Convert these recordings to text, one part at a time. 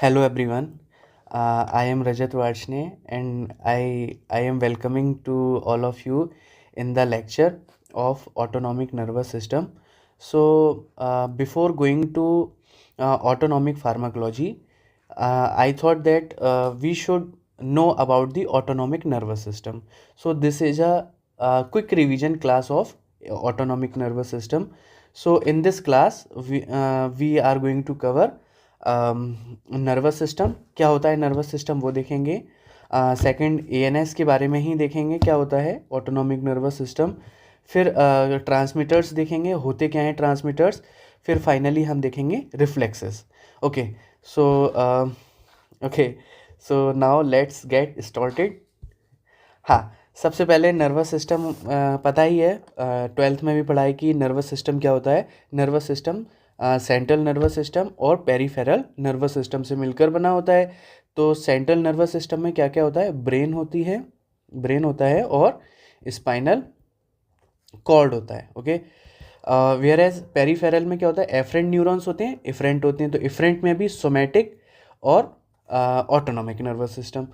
Hello everyone. I am Rajat Varshne and I am welcoming to all of you in the lecture of autonomic nervous system. Before going to autonomic pharmacology, I thought that we should know about the autonomic nervous system. So this is a quick revision class of autonomic nervous system. So in this class, we are going to cover nervous system क्या होता है, nervous system वो देखेंगे। Second ANS के बारे में ही देखेंगे क्या होता है ऑटोनॉमिक नर्वस सिस्टम। फिर ट्रांसमीटर्स देखेंगे होते क्या हैं ट्रांसमीटर्स। फिर फाइनली हम देखेंगे reflexes. Okay so okay so now let's get started. हाँ, सबसे पहले नर्वस सिस्टम पता ही है, ट्वेल्थ में भी पढ़ाई की नर्वस सिस्टम क्या होता है। Nervous system central nervous system और पेरिफेरल नर्वस सिस्टम से मिलकर बना होता है। तो सेंट्रल नर्वस सिस्टम में क्या क्या होता है, ब्रेन होता है और स्पाइनल कॉर्ड होता है। ओके, वेयर एज पेरिफेरल में क्या होता है, एफरेंट न्यूरॉन्स होते हैं, इफरेंट होते हैं। तो इफरेंट में भी सोमैटिक और ऑटोनॉमिक नर्वस सिस्टम।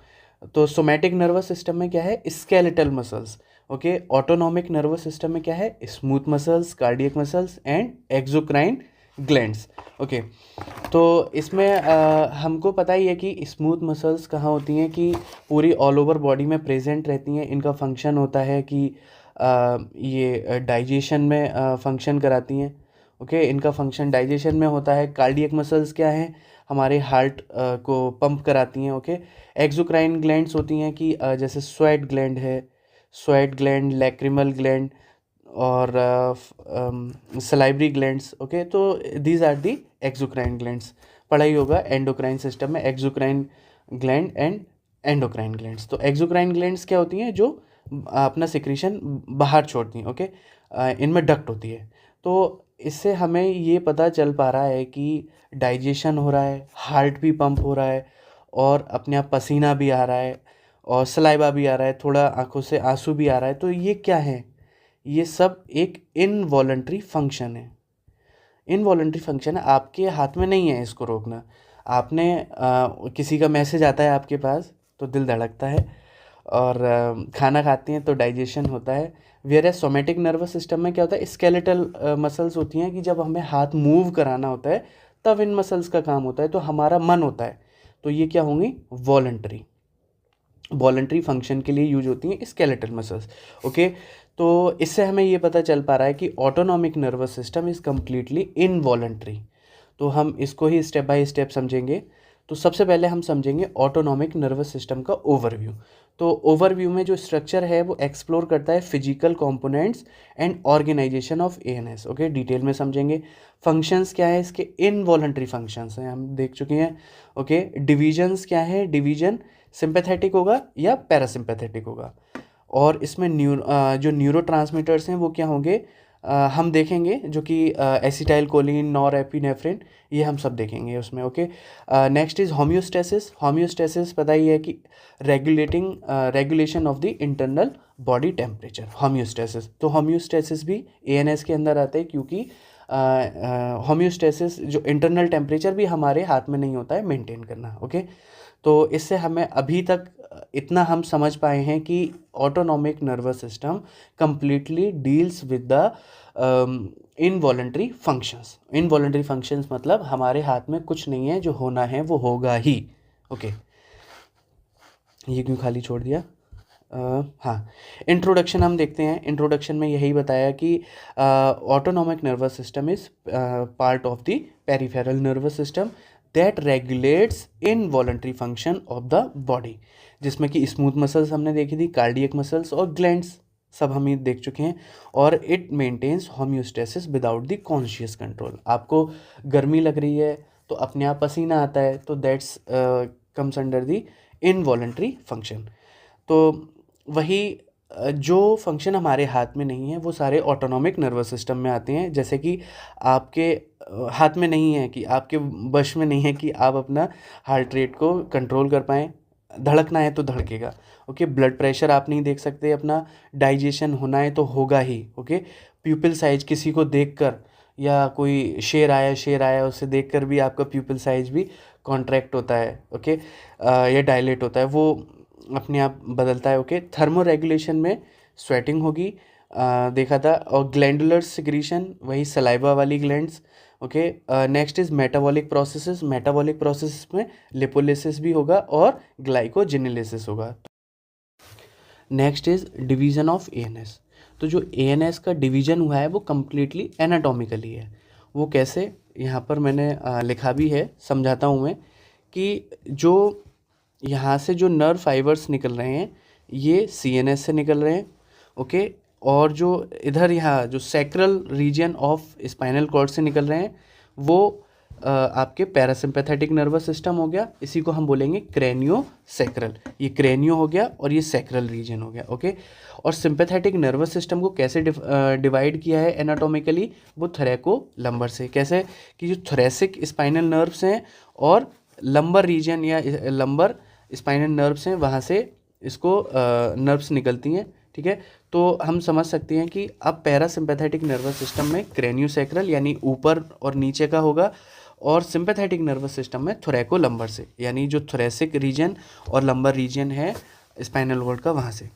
तो सोमैटिक नर्वस सिस्टम में क्या है, skeletal muscles. Okay, autonomic nervous system में क्या है, smooth muscles, cardiac muscles and exocrine glands. Okay, तो इसमें हमको पता ही है कि स्मूथ मसल्स कहाँ होती हैं, कि पूरी ऑल ओवर बॉडी में प्रेजेंट रहती हैं। इनका फंक्शन होता है कि ये डाइजेशन में फंक्शन कराती हैं। ओके, इनका फंक्शन डाइजेशन में होता है। कार्डियक मसल्स क्या हैं, हमारे हार्ट को पंप कराती हैं। ओके, एक्सोक्राइन ग्लैंड्स होती हैं कि जैसे स्वेट ग्लैंड है, स्वेट ग्लैंड, लैक्रिमल ग्लैंड और सलाइवरी ग्लैंड्स। ओके, तो these are the exocrine glands. पढ़ा ही होगा एंडोक्राइन सिस्टम में exocrine gland and endocrine glands. तो एक्सोक्राइन ग्लैंड्स क्या होती हैं, जो अपना सिक्रीशन बाहर छोड़ती हैं। ओके, इनमें डक्ट होती है। तो इससे हमें ये पता चल पा रहा है कि डाइजेशन हो रहा है, हार्ट भी पंप हो रहा है और अपने आप पसीना भी आ रहा है और सलाइवा भी आ रहा है, थोड़ा आंखों से आंसू भी आ रहा है। तो ये क्या है, ये सब एक इनवॉलंटरी फंक्शन है। इनवॉलंटरी फंक्शन है, आपके हाथ में नहीं है इसको रोकना। आपने किसी का मैसेज आता है आपके पास तो दिल धड़कता है और खाना खाते हैं तो डाइजेशन होता है। Whereas somatic nervous system में क्या होता है, स्केलेटल मसल्स होती हैं कि जब हमें हाथ मूव कराना होता है तब इन मसल्स का काम होता है। तो हमारा मन होता है, तो ये क्या होंगी, वॉलंटरी फंक्शन के लिए यूज होती हैं स्केलेटल मसल्स। ओके, तो इससे हमें ये पता चल पा रहा है कि autonomic nervous system is completely involuntary. तो हम इसको ही स्टेप बाय स्टेप समझेंगे। तो सबसे पहले हम समझेंगे ऑटोनॉमिक नर्वस सिस्टम का ओवरव्यू। तो ओवरव्यू में जो स्ट्रक्चर है वो एक्सप्लोर करता है physical components and organization of ANS. Okay, detail में समझेंगे। फंक्शंस क्या है इसके, इनवॉलंटरी फंक्शंस हैं, हम देख चुके हैं। ओके, डिविजन्स क्या है, डिवीजन सिंपैथेटिक होगा या पैरासिम्पैथेटिक होगा। और इसमें जो न्यूरो ट्रांसमीटर्स हैं वो क्या होंगे, हम देखेंगे, जो कि एसिटाइल कोलिन, नॉर एपिनेफ्रिन, ये हम सब देखेंगे उसमें। Okay, next is homeostasis. Homeostasis पता ही है कि regulation of the internal body temperature, homeostasis. तो होम्योस्टेसिस भी एएनएस के अंदर आता है, क्योंकि होम्योस्टेसिस जो इंटरनल टेम्परेचर भी हमारे हाथ में नहीं होता है मेंटेन करना। ओके, तो इससे हमें अभी तक इतना हम समझ पाए हैं कि autonomic nervous system completely deals with the involuntary functions. Involuntary functions मतलब हमारे हाथ में कुछ नहीं है, जो होना है वो होगा ही। ओके, ये क्यों खाली छोड़ दिया। हाँ, इंट्रोडक्शन हम देखते हैं। इंट्रोडक्शन में यही बताया कि autonomic nervous system is part of the peripheral nervous system that regulates involuntary function of the body, जिसमें कि स्मूथ मसल्स हमने देखी थी, कार्डियक मसल्स और ग्लैंड्स सब हम ये देख चुके हैं। और it maintains homeostasis without the conscious control. आपको गर्मी लग रही है तो अपने आप पसीना आता है, तो that's comes under the involuntary function. तो वही जो फंक्शन हमारे हाथ में नहीं है वो सारे ऑटोनॉमिक नर्वस सिस्टम में आते हैं। जैसे कि आपके हाथ में नहीं है, कि आपके वश में नहीं है कि आप अपना हार्ट रेट को कंट्रोल कर पाएँ। धड़कना है तो धड़केगा। ओके, ब्लड प्रेशर आप नहीं देख सकते अपना, डाइजेशन होना है तो होगा ही। ओके, प्यूपिल साइज किसी को देखकर या कोई शेर आया उसे देखकर भी आपका प्यूपिल साइज भी कॉन्ट्रैक्ट होता है, ओके, या डायलेट होता है, वो अपने आप बदलता है, ओके। थर्मो रेगुलेशन में स्वेटिंग होगी, देखा था। और ग्लैंडुलर सिक्रीशन, वही सलाइवा वाली glands, okay. Next is metabolic processes में लिपोलिसिस भी होगा और ग्लाइकोजिनेलिसिस होगा। Next is division of ANS. तो जो एएनएस का डिवीजन हुआ है वो कम्प्लीटली एनाटॉमिकली है। वो कैसे, यहाँ पर मैंने लिखा भी है, समझाता हूँ मैं, कि जो यहाँ से जो नर्व फाइबर्स निकल रहे हैं ये सीएनएस से निकल रहे हैं, ओके। और जो इधर यहाँ जो sacral region of spinal cord से निकल रहे हैं वो आपके पैरासिम्पैथेटिक नर्वस सिस्टम हो गया, इसी को हम बोलेंगे क्रेनियो सैक्रल। ये क्रेनियो हो गया और ये सैक्रल रीजन हो गया, ओके। और सिंपैथेटिक नर्वस सिस्टम को कैसे डिवाइड किया है एनाटॉमिकली, वो थोरैको लंबर से। कैसे कि जो थोरैसिक स्पाइनल नर्व्स हैं और लंबर रीजन या लंबर स्पाइनल नर्व्स हैं, वहाँ से इसको नर्व्स निकलती हैं, ठीक है। तो हम समझ सकते हैं कि अब पैरासिम्पैथेटिक नर्वस सिस्टम में क्रेनियोसैक्रल यानी ऊपर और नीचे का होगा, और सिंपैथेटिक नर्वस सिस्टम में थोरैको लंबर से, यानी जो थोरैसिक रीजन और लंबर रीजन है स्पाइनल कॉर्ड का, वहाँ से,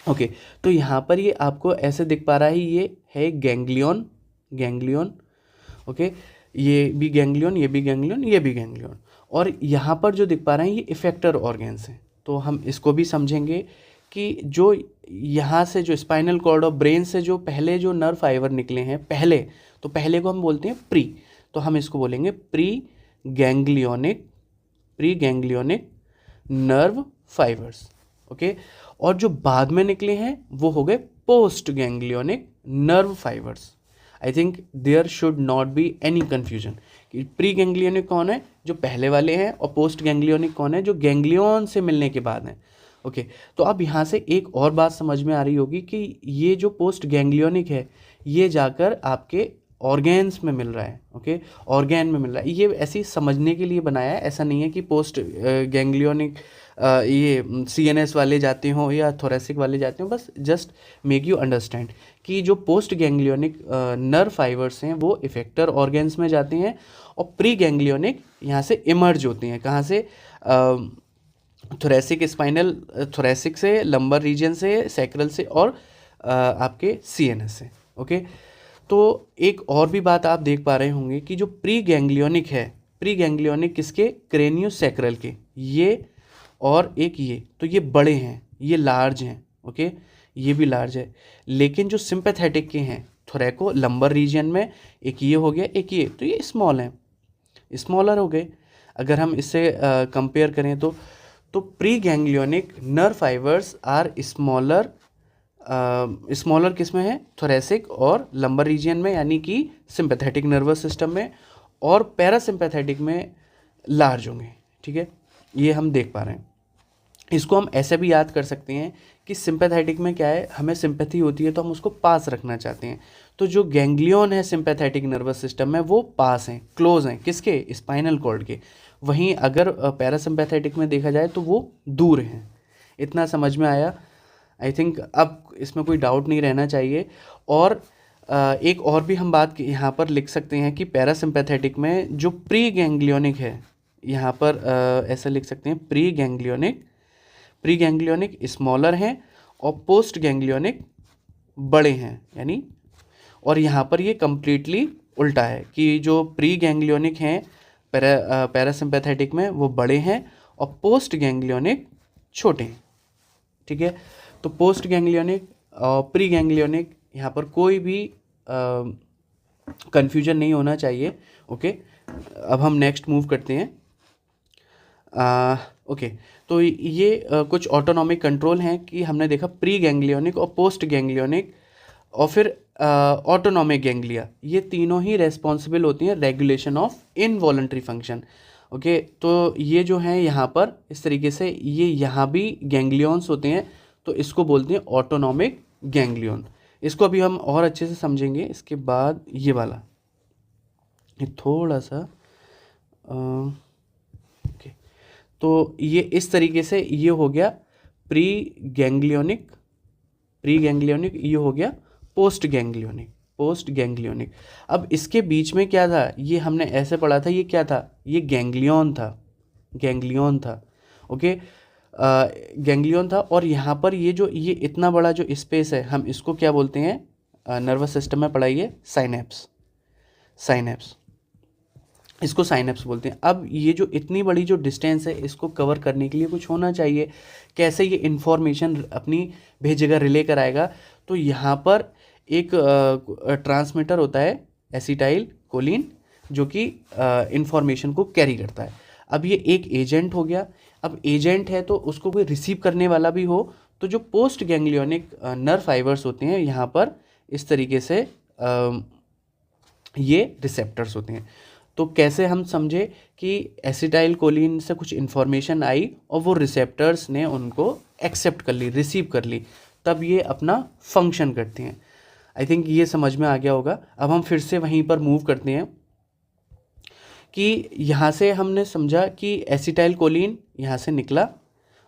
ओके। तो यहाँ पर ये आपको ऐसे दिख पा रहा है, ये है गैंग्लियन, ओके। ये भी गैंग्लियन, ये भी गैंग्लियन, ये भी गैंग्लियन। और यहाँ पर जो दिख पा रहे हैं ये इफेक्टर ऑर्गन्स हैं। तो हम इसको भी समझेंगे कि जो यहाँ से जो स्पाइनल कॉर्ड और ब्रेन से जो पहले जो नर्व फाइबर निकले हैं पहले, तो पहले को हम बोलते हैं प्री, तो हम इसको बोलेंगे pre ganglionic nerve fibres, okay. और जो बाद में निकले हैं वो हो गए post ganglionic nerve fibres. I think there should not be any confusion कि प्री गैंग्लियोनिक कौन है, जो पहले वाले हैं, और पोस्ट गैंग्लियोनिक कौन है, जो गैंग्लियन से मिलने के बाद हैं, ओके। तो अब यहाँ से एक और बात समझ में आ रही होगी कि ये जो पोस्ट गैंग्लियोनिक है ये जाकर आपके ऑर्गेन्स में मिल रहा है, ओके, ऑर्गेन में मिल रहा है। ये ऐसी समझने के लिए बनाया है, ऐसा नहीं है कि पोस्ट गैंग्लियोनिक ये सीएनएस वाले जाते हों या थोरेसिक वाले जाते हों, बस जस्ट मेक यू अंडरस्टैंड कि जो पोस्ट गैंग्लियोनिक नर्व फाइबर्स हैं वो इफेक्टर ऑर्गेन्स में जाते हैं, और प्री गैंग्लियोनिक यहाँ से इमर्ज होते हैं, कहाँ से, थोरेसिक से, लंबर रीजन से, सैक्रल से, और आपके सीएनएस से, ओके। तो एक और भी बात आप देख पा रहे होंगे कि जो प्री गैंग्लियोनिक है, प्री गैंग्लियोनिक किसके, क्रेनियोसैक्रल के, ये और एक ये, तो ये बड़े हैं, ये लार्ज हैं, ओके, ये भी लार्ज है। लेकिन जो सिंपैथेटिक के हैं थोरैको लंबर रीजन में, एक ये हो गया, एक ये, तो ये स्मॉल हैं, स्मॉलर हो गए। अगर हम इससे कंपेयर करें तो pre ganglionic nerve fibres are smaller किस में है, थोरेसिक और लंबर रीजन में, यानी कि सिंपैथेटिक नर्वस सिस्टम में, और पैरासिम्पैथेटिक में लार्ज होंगे, ठीक है। ये हम देख पा रहे हैं। इसको हम ऐसे भी याद कर सकते हैं कि सिंपैथेटिक में क्या है, हमें सिंपैथी होती है तो हम उसको पास रखना चाहते हैं, तो जो गैंग्लियन है सिंपैथेटिक नर्वस सिस्टम में वो पास हैं, क्लोज हैं, किसके, स्पाइनल कॉर्ड के। वहीं अगर पैरासिम्पैथेटिक में देखा जाए तो वो दूर हैं। इतना समझ में आया? आई थिंक अब इसमें कोई डाउट नहीं रहना चाहिए। और एक और भी हम बात यहाँ पर लिख सकते हैं कि पैरासिम्पैथेटिक में जो प्री गैंग्लियोनिक है, यहाँ पर ऐसा लिख सकते हैं, प्री गैंग्लियोनिक स्मॉलर हैं और पोस्ट गैंग्लियोनिक बड़े हैं, यानी, और यहाँ पर ये कम्प्लीटली उल्टा है कि जो प्री गैंग्लियोनिक हैं पैरासिम्पैथेटिक में वो बड़े हैं और पोस्ट गैंग्लियोनिक छोटे हैं, ठीक है। तो पोस्ट गैंग्लियोनिक और प्री गैंग्लियोनिक, यहाँ पर कोई भी कन्फ्यूजन नहीं होना चाहिए, ओके। अब हम नेक्स्ट मूव करते हैं, ओके। तो ये कुछ ऑटोनॉमिक कंट्रोल हैं कि हमने देखा प्री गैंग्लियोनिक और पोस्ट गैंग्लियोनिक और फिर ऑटोनॉमिक गैंग्लिया, ये तीनों ही रेस्पॉन्सिबल होती हैं regulation of involuntary function, okay. तो ये जो हैं यहाँ पर इस तरीके से, ये यहाँ भी गैंग्लियंस होते हैं, तो इसको बोलते हैं ऑटोनॉमिक गैंग्लियन। इसको अभी हम और अच्छे से समझेंगे। इसके बाद ये वाला, ये थोड़ा सा ओके। तो ये इस तरीके से ये हो गया प्री गैंग्लियोनिक, ये हो गया पोस्ट गैंग्लियोनिक, पोस्ट गैंग्लियोनिक। अब इसके बीच में क्या था, ये हमने ऐसे पढ़ा था, ये क्या था, ये गैंग्लियन था, गैंग्लियन था। ओके, गैंग्लियन था। और यहाँ पर ये इतना बड़ा जो स्पेस है, हम इसको क्या बोलते हैं, नर्वस सिस्टम में पढ़ाइए, साइनेप्स, साइनेप्स, इसको साइनेप्स बोलते हैं। अब ये जो इतनी बड़ी जो डिस्टेंस है, इसको कवर करने के लिए कुछ होना चाहिए, कैसे ये इन्फॉर्मेशन अपनी भेजेगा, रिले कराएगा। तो यहाँ पर एक ट्रांसमीटर होता है एसिटाइल कोलिन, जो कि इन्फॉर्मेशन को कैरी करता है। अब ये एक एजेंट हो गया। अब एजेंट है तो उसको कोई रिसीव करने वाला भी हो, तो जो पोस्ट गैंग्लियोनिक नर्व फाइबर्स होते हैं यहाँ पर इस तरीके से ये रिसेप्टर्स होते हैं। तो कैसे हम समझे कि एसिटाइल कोलिन से कुछ इन्फॉर्मेशन आई और वो रिसेप्टर्स ने उनको एक्सेप्ट कर ली, रिसीव कर ली, तब ये अपना फंक्शन करती हैं। आई थिंक ये समझ में आ गया होगा। अब हम फिर से वहीं पर मूव करते हैं कि यहाँ से हमने समझा कि एसिटाइल कोलिन यहाँ से निकला।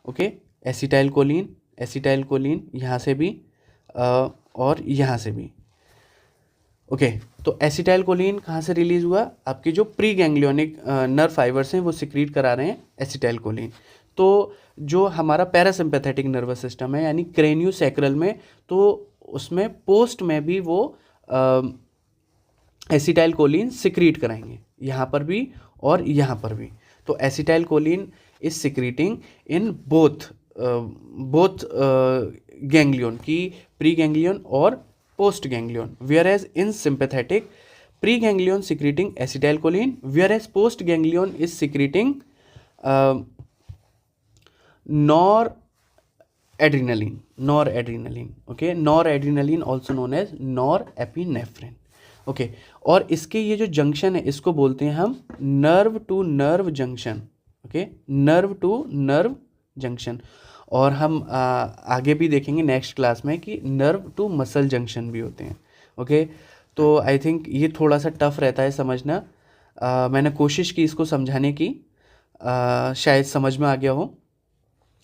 Okay, acetyl choline, acetyl choline यहाँ से भी और यहाँ से भी। ओके, तो एसिटाइल कोलिन कहाँ से रिलीज हुआ, आपके जो प्री गैंग्लियोनिक नर्व फाइबर्स हैं वो सिक्रीट करा रहे हैं एसिटाइल कोलिन। तो जो हमारा पैरासिम्पैथेटिक नर्वस सिस्टम है यानी क्रेनियोसैक्रल में, तो उसमें पोस्ट में भी वो एसिटाइल कोलिन सिक्रीट कराएंगे, यहाँ पर भी और यहाँ पर भी। तो acetyl choline is secreting in both ganglion की, प्री गैंग्लियन और post ganglion. whereas in sympathetic, preganglion secreting acetylcholine, whereas post ganglion is secreting noradrenaline. Okay, noradrenaline also known as norepinephrine. Okay, और इसके ये जो जंक्शन है इसको बोलते हैं हम nerve to nerve junction. Okay, nerve to nerve junction. और हम आगे भी देखेंगे नेक्स्ट क्लास में कि नर्व टू मसल जंक्शन भी होते हैं। ओके, तो आई थिंक ये थोड़ा सा टफ रहता है समझना। मैंने कोशिश की इसको समझाने की, शायद समझ में आ गया हो।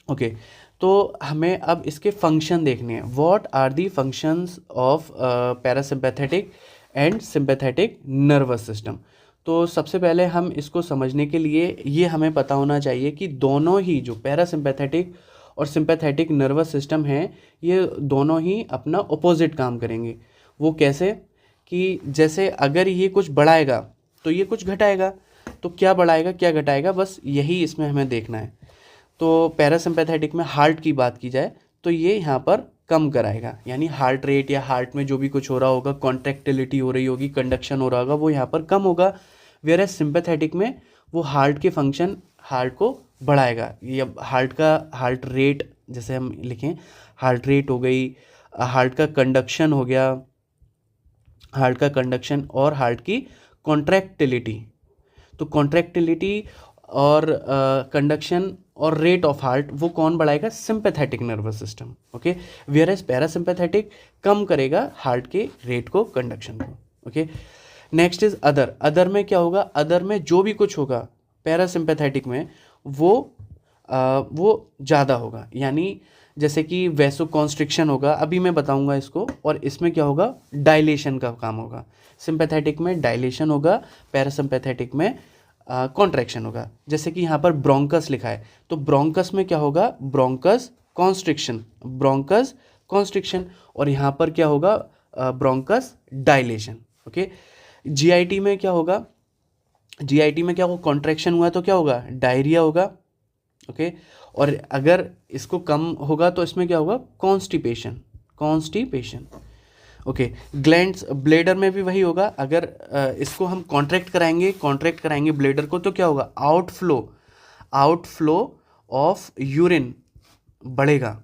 ओके, तो हमें अब इसके फंक्शन देखने हैं। What are the functions of parasympathetic and sympathetic nervous system. तो सबसे पहले हम इसको समझने के लिए ये हमें पता होना चाहिए कि दोनों ही जो पैरासिम्पैथेटिक और सिंपैथेटिक नर्वस सिस्टम हैं, ये दोनों ही अपना ऑपोजिट काम करेंगे। वो कैसे कि जैसे अगर ये कुछ बढ़ाएगा तो ये कुछ घटाएगा, तो क्या बढ़ाएगा क्या घटाएगा, बस यही इसमें हमें देखना है। तो पैरासिम्पैथेटिक में हार्ट की बात की जाए तो ये यहाँ पर कम कराएगा, यानी हार्ट रेट या हार्ट में जो भी कुछ हो रहा होगा, कॉन्ट्रैक्टिलिटी हो रही होगी, कंडक्शन हो रहा होगा, वो यहाँ पर कम होगा। वेयर सिंपैथेटिक में वो हार्ट के फंक्शन, हार्ट को बढ़ाएगा। ये हार्ट रेट जैसे हम लिखें, हार्ट रेट हो गई, हार्ट का कंडक्शन हो गया, हार्ट का कंडक्शन और हार्ट की कॉन्ट्रैक्टिलिटी। तो कॉन्ट्रैक्टिलिटी और कंडक्शन और रेट ऑफ हार्ट वो कौन बढ़ाएगा, sympathetic nervous system. Okay, whereas parasympathetic कम करेगा हार्ट के रेट को, कंडक्शन को। Okay, next is other. Other में क्या होगा, अदर में जो भी कुछ होगा पैरासिम्पैथेटिक में वो ज़्यादा होगा, यानी जैसे कि वैसो कॉन्स्ट्रिक्शन होगा, अभी मैं बताऊंगा इसको। और इसमें क्या होगा, डायलेशन का काम होगा। सिंपैथेटिक में डायलेशन होगा, पैरासिम्पैथेटिक में कॉन्ट्रैक्शन होगा। जैसे कि यहाँ पर ब्रोंकस लिखा है, तो ब्रोंकस में क्या होगा, ब्रोंकस कॉन्स्ट्रिक्शन, ब्रोंकस कॉन्स्ट्रिक्शन। और यहाँ पर क्या होगा, ब्रोंकस डायलेशन। ओके, जीआईटी में क्या होगा, जीआईटी में क्या होगा, कॉन्ट्रैक्शन हुआ तो क्या होगा, डायरिया होगा। ओके, और अगर इसको कम होगा तो इसमें क्या होगा, constipation, constipation. Okay, glands, bladder में भी वही होगा। अगर इसको हम कॉन्ट्रैक्ट कराएंगे ब्लेडर को, तो क्या होगा, आउटफ्लो ऑफ यूरिन बढ़ेगा।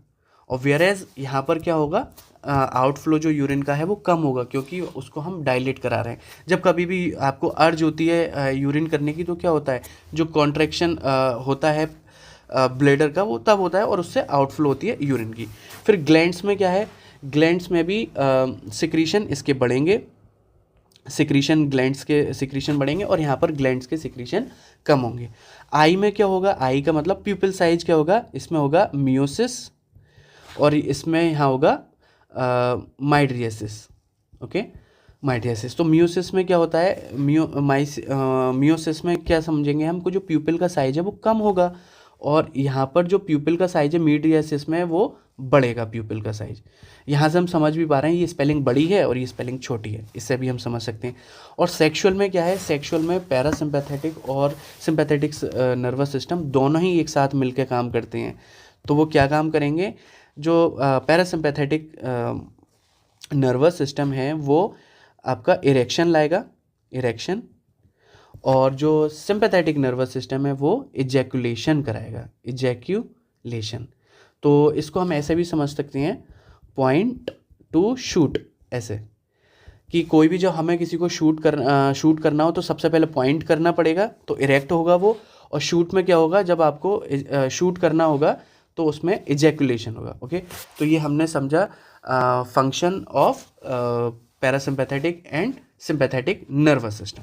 और वेयरएज यहाँ पर क्या होगा, आउटफ्लो जो यूरिन का है वो कम होगा, क्योंकि उसको हम डायलेट करा रहे हैं। जब कभी भी आपको अर्ज होती है यूरिन करने की, तो क्या होता है, जो कॉन्ट्रैक्शन होता है ब्लेडर का वो तब होता है और उससे आउटफ्लो होती है यूरिन की। फिर ग्लैंड्स में क्या है, ग्लैंड्स में भी सिक्रीशन इसके बढ़ेंगे, सिक्रीशन ग्लैंड्स के सिक्रीशन बढ़ेंगे और यहाँ पर ग्लैंड्स के सिक्रीशन कम होंगे। आई में क्या होगा, आई का मतलब प्यूपिल साइज क्या होगा, इसमें होगा मियोसिस और इसमें यहाँ होगा माइड्रियसिस। ओके, माइटियासिस। तो मियोसिस में क्या होता है, मियोसिस में क्या समझेंगे हमको, जो प्यूपिल का साइज है वो कम होगा, और यहाँ पर जो प्यूपिल का साइज है मीडियासिस में वो बढ़ेगा प्यूपिल का साइज। यहाँ से हम समझ भी पा रहे हैं ये स्पेलिंग बड़ी है और ये स्पेलिंग छोटी है, इससे भी हम समझ सकते हैं। और सेक्सुअल में क्या है, सेक्सुअल में पैरासिम्पैथेटिक और सिंपैथेटिक नर्वस सिस्टम दोनों ही एक साथ मिलकर काम करते हैं। तो वो क्या काम करेंगे, जो पैरासिम्पैथेटिक नर्वस सिस्टम है वो आपका इरेक्शन लाएगा, इरेक्शन, और जो सिंपैथेटिक नर्वस सिस्टम है वो इजैकुलेशन कराएगा, इजैकुलेशन। तो इसको हम ऐसे भी समझ सकते हैं, पॉइंट टू शूट, ऐसे कि कोई भी जब हमें किसी को शूट करना हो तो सबसे पहले पॉइंट करना पड़ेगा, तो इरेक्ट होगा वो। और शूट में क्या होगा, जब आपको शूट करना होगा तो उसमें इजैकुलेशन होगा। ओके, तो ये हमने समझा function of parasympathetic and sympathetic nervous system.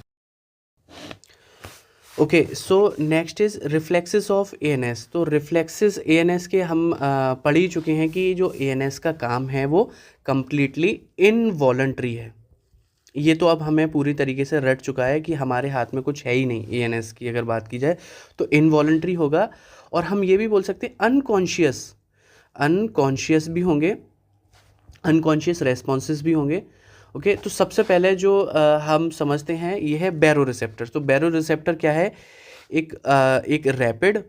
Okay, so next is reflexes of ANS. तो रिफ्लेक्सेस एएनएस के हम पढ़ ही चुके हैं कि जो एएनएस का काम है वो कम्प्लीटली इनवॉलंटरी है। ये तो अब हमें पूरी तरीके से रट चुका है कि हमारे हाथ में कुछ है ही नहीं एएनएस की अगर बात की जाए तो इनवॉलंटरी होगा। और हम ये भी बोल सकते हैं अनकॉन्शियस, अनकॉन्शियस भी होंगे, अनकॉन्शियस रेस्पॉन्सेस भी होंगे। ओके, तो सबसे पहले जो हम समझते हैं ये है बैरो रिसेप्टर। तो बैरो रिसेप्टर क्या है, एक रैपिड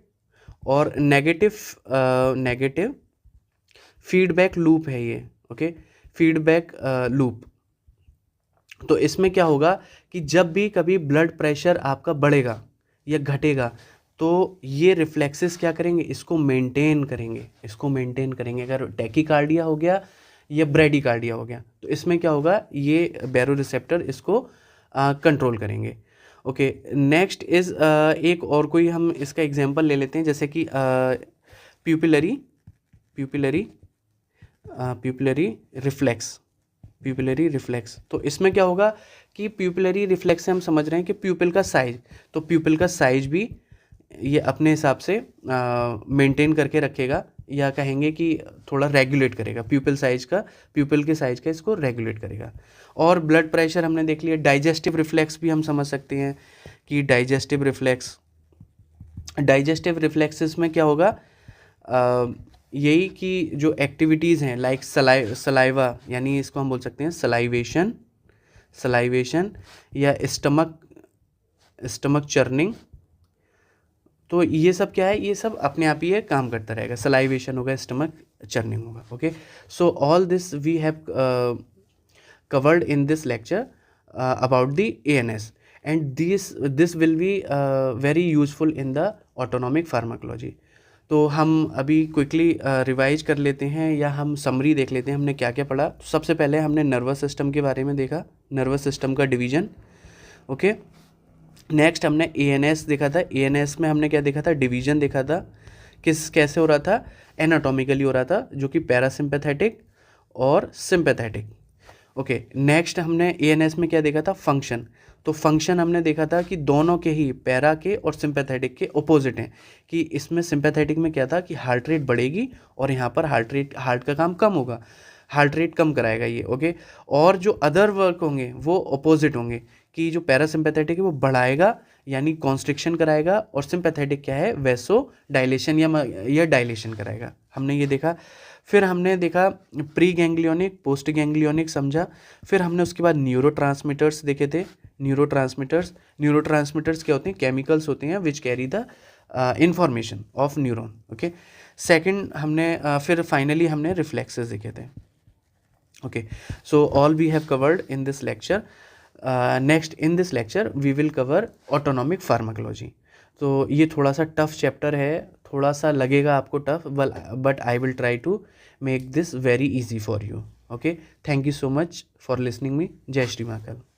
और नेगेटिव फीडबैक लूप है ये। Okay, feedback loop. तो इसमें क्या होगा कि जब भी कभी ब्लड प्रेशर आपका बढ़ेगा या घटेगा तो ये रिफ्लेक्सेस क्या करेंगे, इसको मेंटेन करेंगे, इसको मेंटेन करेंगे। अगर टैकीकार्डिया हो गया या ब्रेडिकार्डिया हो गया तो इसमें क्या होगा, ये बैरो रिसेप्टर इसको कंट्रोल करेंगे। ओके, नेक्स्ट इज एक और कोई हम इसका एग्जांपल ले लेते हैं, जैसे कि प्यूपिलरी रिफ्लेक्स, प्यूपिलरी रिफ्लेक्स। तो इसमें क्या होगा कि प्यूपिलरी रिफ्लेक्स से हम समझ रहे हैं कि प्यूपिल का साइज, तो प्यूपिल का साइज भी ये अपने हिसाब से मेंटेन करके रखेगा, या कहेंगे कि थोड़ा रेगुलेट करेगा, प्यूपिल के साइज का इसको रेगुलेट करेगा। और ब्लड प्रेशर हमने देख लिया। डाइजेस्टिव रिफ्लेक्स भी हम समझ सकते हैं कि डाइजेस्टिव रिफ्लेक्सेस में क्या होगा, यही कि जो एक्टिविटीज़ हैं लाइक सलाइवा, यानी इसको हम बोल सकते हैं सलाइवेशन या स्टमक चर्निंग। तो ये सब क्या है, ये सब अपने आप ही ये काम करता रहेगा, सलाइवेशन होगा, स्टमक चर्निंग होगा। Okay, so all this we have covered in this lecture about the ANS, and this will be very useful in the autonomic pharmacology. तो हम अभी क्विकली रिवाइज कर लेते हैं, या हम समरी देख लेते हैं हमने क्या क्या पढ़ा। तो सबसे पहले हमने नर्वस सिस्टम के बारे में देखा, नर्वस सिस्टम का डिवीजन। ओके, नेक्स्ट हमने ANS देखा था। ANS में हमने क्या देखा था, डिवीजन देखा था, कैसे हो रहा था, एनाटॉमिकली हो रहा था, जो कि पैरासिम्पैथेटिक और सिंपैथेटिक। ओके, नेक्स्ट हमने ANS में क्या देखा था, फंक्शन। तो फंक्शन हमने देखा था कि दोनों के ही, पैरा के और सिंपैथेटिक के अपोजिट हैं, कि इसमें सिंपैथेटिक में क्या था कि हार्ट रेट बढ़ेगी और यहाँ पर हार्ट का काम कम होगा, हार्ट रेट कम कराएगा ये। ओके, और जो अदर वर्क होंगे वो अपोजिट होंगे, कि जो पैरासिम्पैथेटिक है वो बढ़ाएगा यानी कॉन्स्ट्रिक्शन कराएगा, और सिंपैथेटिक क्या है, वैसो डायलेशन या डायलेशन कराएगा। हमने ये देखा। फिर हमने देखा प्री गैंग्लियोनिक, पोस्ट गैंग्लियोनिक समझा। फिर हमने उसके बाद न्यूरोट्रांसमीटर्स देखे थे। न्यूरोट्रांसमीटर्स क्या होते हैं, केमिकल्स होते हैं which carry the information of neuron. Okay, second हमने फिर फाइनली हमने रिफ्लेक्सेस देखे थे। Okay, so all we have covered in this lecture. Next in this lecture we will cover autonomic pharmacology. तो ये थोड़ा सा टफ चैप्टर है, थोड़ा सा लगेगा आपको tough, but I will try to make this very easy for you. Okay, thank you so much for listening me. जय श्री महाकाल।